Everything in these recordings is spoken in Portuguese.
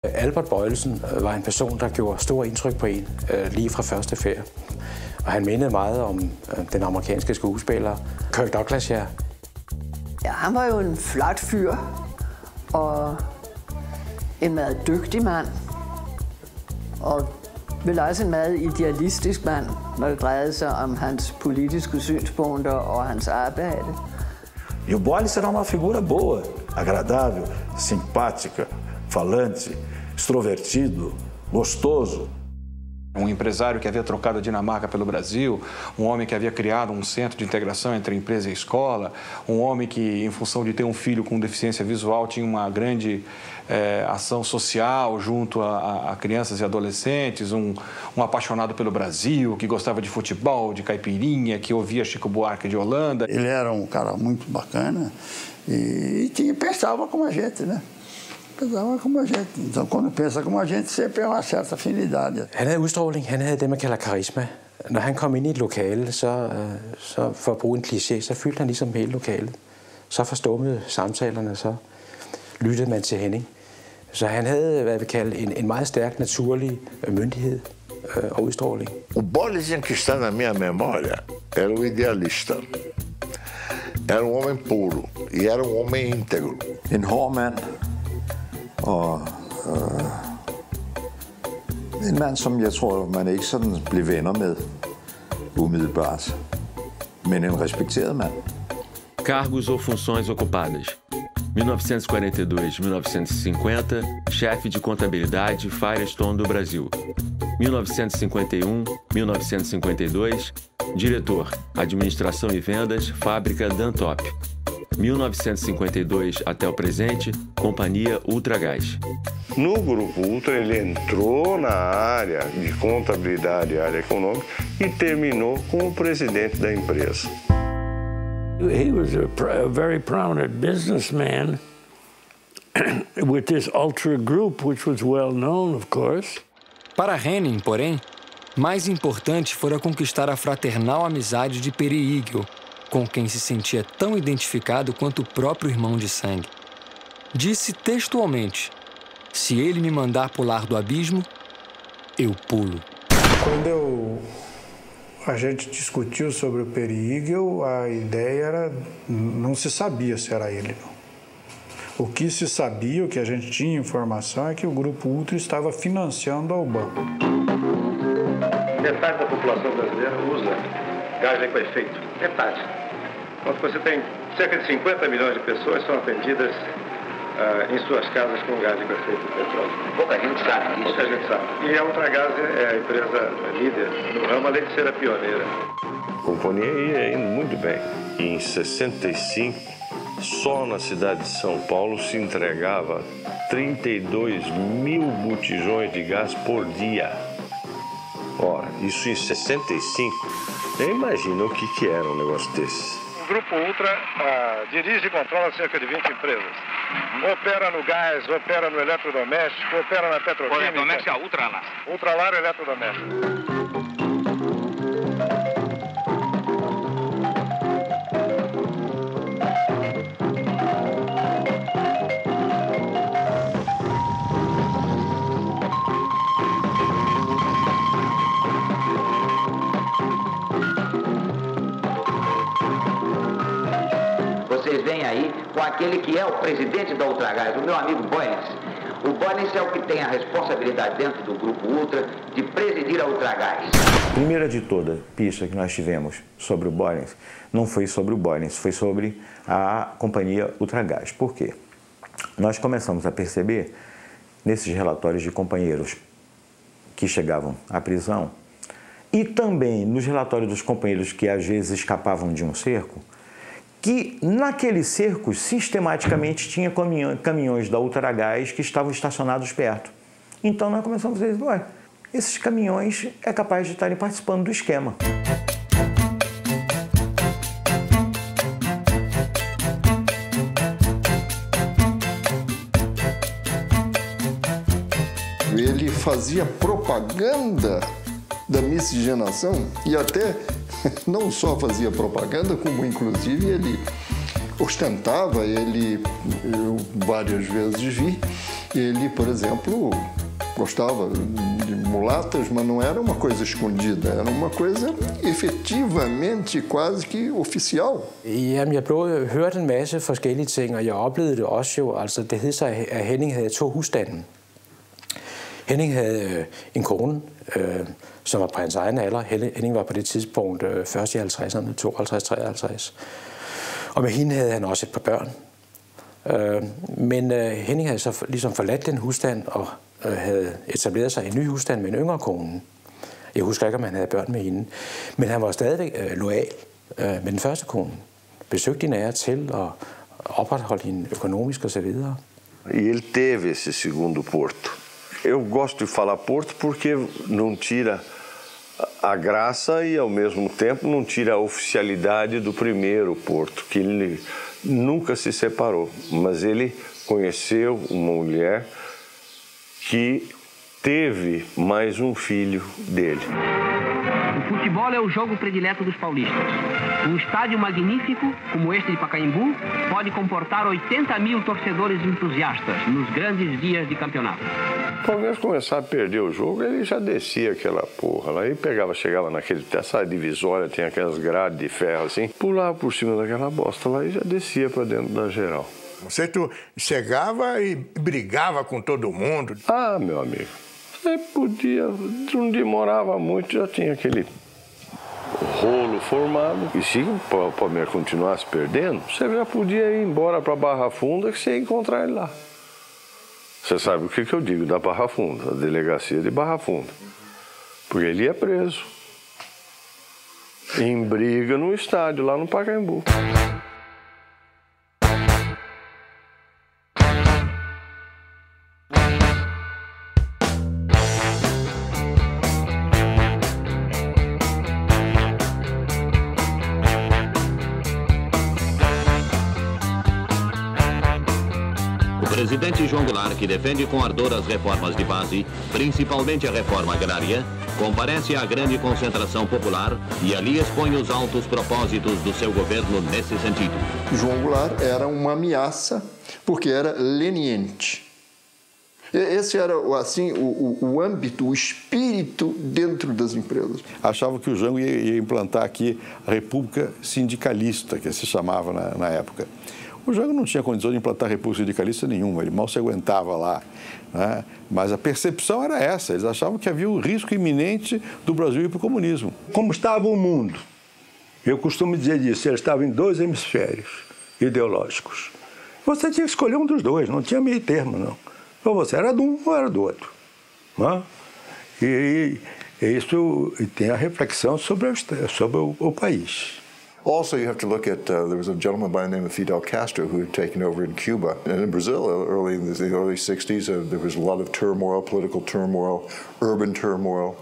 Albert Boilesen var en person, der gjorde stor indtryk på en lige fra første færd. Og han mindede meget om den amerikanske skuespiller Kirk Douglas, ja. Ja, han var jo en flot fyr og en meget dygtig mand. Og vel også en meget idealistisk mand, når det drejede sig om hans politiske synspunkter og hans arbejde. E o Boilesen era uma figura boa, agradável, simpática, falante, extrovertido, gostoso. Empresário que havia trocado a Dinamarca pelo Brasil, homem que havia criado centro de integração entre a empresa e a escola, homem que, em função de ter filho com deficiência visual, tinha uma grande ação social junto a crianças e adolescentes, apaixonado pelo Brasil, que gostava de futebol, de caipirinha, que ouvia Chico Buarque de Holanda. Ele era cara muito bacana e pensava como a gente, né? Pensava como a gente. Então, quando pensa como a gente, sempre har en certa afinidad. Han havde udstråling, han havde det, man kalder karisma. Når han kom ind i et lokale, så for at bruge en kliché, så fyldte han ligesom hele lokalet. Så forstummede samtalerne, så lyttede man til Henning. Så han havde, hvad vi kalder, en meget stærk, naturlig myndighed og udstråling. O Boilesen que está na minha memória era o idealista. Era homem puro e era homem íntegro. En hård mand. Og en mand, som jeg tror, man ikke sådan blev venner med umiddelbart, men en respekteret mand. Cargos ou funções ocupadas. 1942-1950, chefe de contabilidade Firestone do Brasil. 1951-1952, diretor, administração e vendas, fábrica Dantop. 1952 até o presente, Companhia Ultragás. No Grupo Ultra, ele entrou na área de contabilidade e área econômica e terminou como presidente da empresa. He was a very prominent businessman with this Ultra Group, which was well known, of course. Para Henning, porém, mais importante fora conquistar a fraternal amizade de Peri Igel, com quem se sentia tão identificado quanto o próprio irmão de sangue. Disse textualmente: se ele me mandar pular do abismo, eu pulo. Quando a gente discutiu sobre o Peri Igel, a ideia era, não se sabia se era ele, não. O que se sabia, o que a gente tinha informação, é que o Grupo Ultra estava financiando ao banco. Metade da população brasileira usa gás liquefeito. Metade. Enquanto você tem cerca de 50 milhões de pessoas que são atendidas em suas casas com gás liquefeito de petróleo. Pouca gente sabe disso. Pouca gente sabe. E a Ultragaz é a empresa líder no ramo, além de ser a pioneira. A companhia ia indo muito bem. E em 65, só na cidade de São Paulo se entregava 32 mil botijões de gás por dia. Ora, isso em 65, nem imagina o que era um negócio desse. O Grupo Ultra dirige e controla cerca de 20 empresas. Opera no gás, opera no eletrodoméstico, opera na petroquímica. Eletrodoméstico é Ultralar. Ultralar eletrodoméstico. Vocês vêm aí com aquele que é o presidente da Ultragaz, o meu amigo Boilesen. O Boilesen é o que tem a responsabilidade dentro do Grupo Ultra de presidir a Ultragaz. A primeira de toda pista que nós tivemos sobre o Boilesen não foi sobre o Boilesen, foi sobre a companhia Ultragaz. Por quê? Nós começamos a perceber, nesses relatórios de companheiros que chegavam à prisão, e também nos relatórios dos companheiros que às vezes escapavam de um cerco, que naqueles cercos sistematicamente tinha caminhões da Ultragaz que estavam estacionados perto. Então nós começamos a dizer, ué, esses caminhões é capaz de estarem participando do esquema. Ele fazia propaganda da miscigenação e até não só fazia propaganda, como inclusive ele ostentava, eu várias vezes vi, Ele, por exemplo, gostava de mulatas, mas não era uma coisa escondida, era uma coisa efetivamente quase que oficial. Jamen, jeg hørte en masse forskellige ting, og jeg oplevede det også jo. Altså, det hed sig, at Henning havde 2 husstande. Henning havde en kone, som var på hans egen alder. Henning var på det tidspunkt først i 50'erne, 52-53. Og med hende havde han også et par børn. Men Henning havde så ligesom forladt den husstand og havde etableret sig i en ny husstand med en yngre kone. Jeg husker ikke, om han havde børn med hende. Men han var stadigvæk loyal med den første kone. Besøgte hende af og til og opretholdt hende økonomisk og så videre. Ele teve esse segundo porto. Eu gosto de falar porto porque não tira a graça e, ao mesmo tempo, não tira a oficialidade do primeiro porto, que ele nunca se separou. Mas ele conheceu uma mulher que teve mais um filho dele. O futebol é o jogo predileto dos paulistas. Um estádio magnífico, como este de Pacaembu, pode comportar 80 mil torcedores entusiastas nos grandes dias de campeonato. O Palmeiras começar a perder o jogo, ele já descia aquela porra lá e chegava naquele, essa divisória, tem aquelas grades de ferro assim, pulava por cima daquela bosta lá e já descia para dentro da geral. Você chegava e brigava com todo mundo? Ah, meu amigo, você podia, não demorava muito, já tinha aquele rolo formado. E se o Palmeiras continuasse perdendo, você já podia ir embora para Barra Funda que você ia encontrar ele lá. Você sabe o que eu digo da Barra Funda, a delegacia de Barra Funda. Porque ele ia preso. Em briga no estádio, lá no Pacaembu. O presidente João Goulart, que defende com ardor as reformas de base, principalmente a reforma agrária, comparece à grande concentração popular e ali expõe os altos propósitos do seu governo nesse sentido. João Goulart era uma ameaça porque era leniente. Esse era assim o âmbito, o espírito dentro das empresas. Achava que o Jango ia implantar aqui a República Sindicalista, que se chamava na época. O Jango não tinha condição de implantar república sindicalista nenhuma, ele mal se aguentava lá, né? Mas a percepção era essa, eles achavam que havia um risco iminente do Brasil ir para o comunismo. Como estava o mundo? Eu costumo dizer disso, ele estava em 2 hemisférios ideológicos. Você tinha que escolher um dos dois, não tinha meio termo, não. Ou você era de um ou era do outro. Né? E isso tem a reflexão sobre o país. Also, you have to look at, there was a gentleman by the name of Fidel Castro who had taken over in Cuba. And in Brazil, early in the early 60s, there was a lot of turmoil, political turmoil, urban turmoil.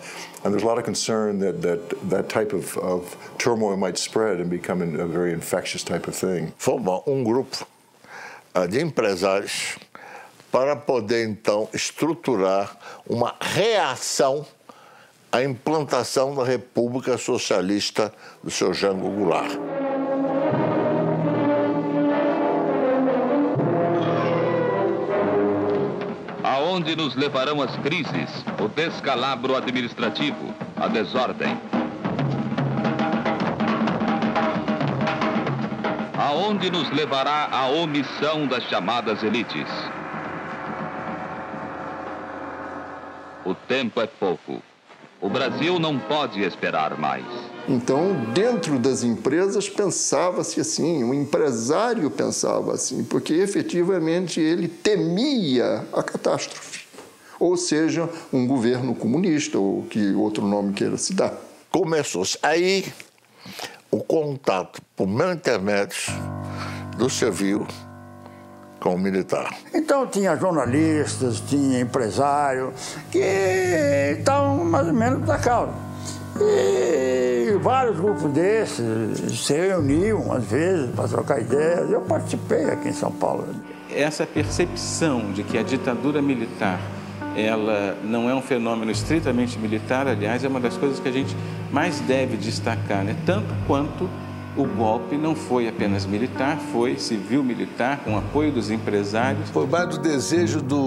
And there's a lot of concern that type of turmoil might spread and become a very infectious type of thing. Formou grupo de empresários para poder, então, estruturar uma reação à implantação da República Socialista do seu Jango Goulart. Aonde nos levarão as crises, o descalabro administrativo, a desordem? Aonde nos levará a omissão das chamadas elites? O tempo é pouco. O Brasil não pode esperar mais. Então, dentro das empresas, pensava-se assim, o empresário pensava assim, porque efetivamente ele temia a catástrofe. Ou seja, um governo comunista, ou que outro nome queira se dar. Começou-se aí o contato, por meio intermédio, do civil com o militar. Então tinha jornalistas, tinha empresário que estavam mais ou menos da causa. E vários grupos desses se reuniam às vezes para trocar ideias. Eu participei aqui em São Paulo. Essa percepção de que a ditadura militar ela não é um fenômeno estritamente militar, aliás, é uma das coisas que a gente mais deve destacar, né? Tanto quanto o golpe não foi apenas militar, foi civil-militar, com apoio dos empresários. Foi mais do desejo do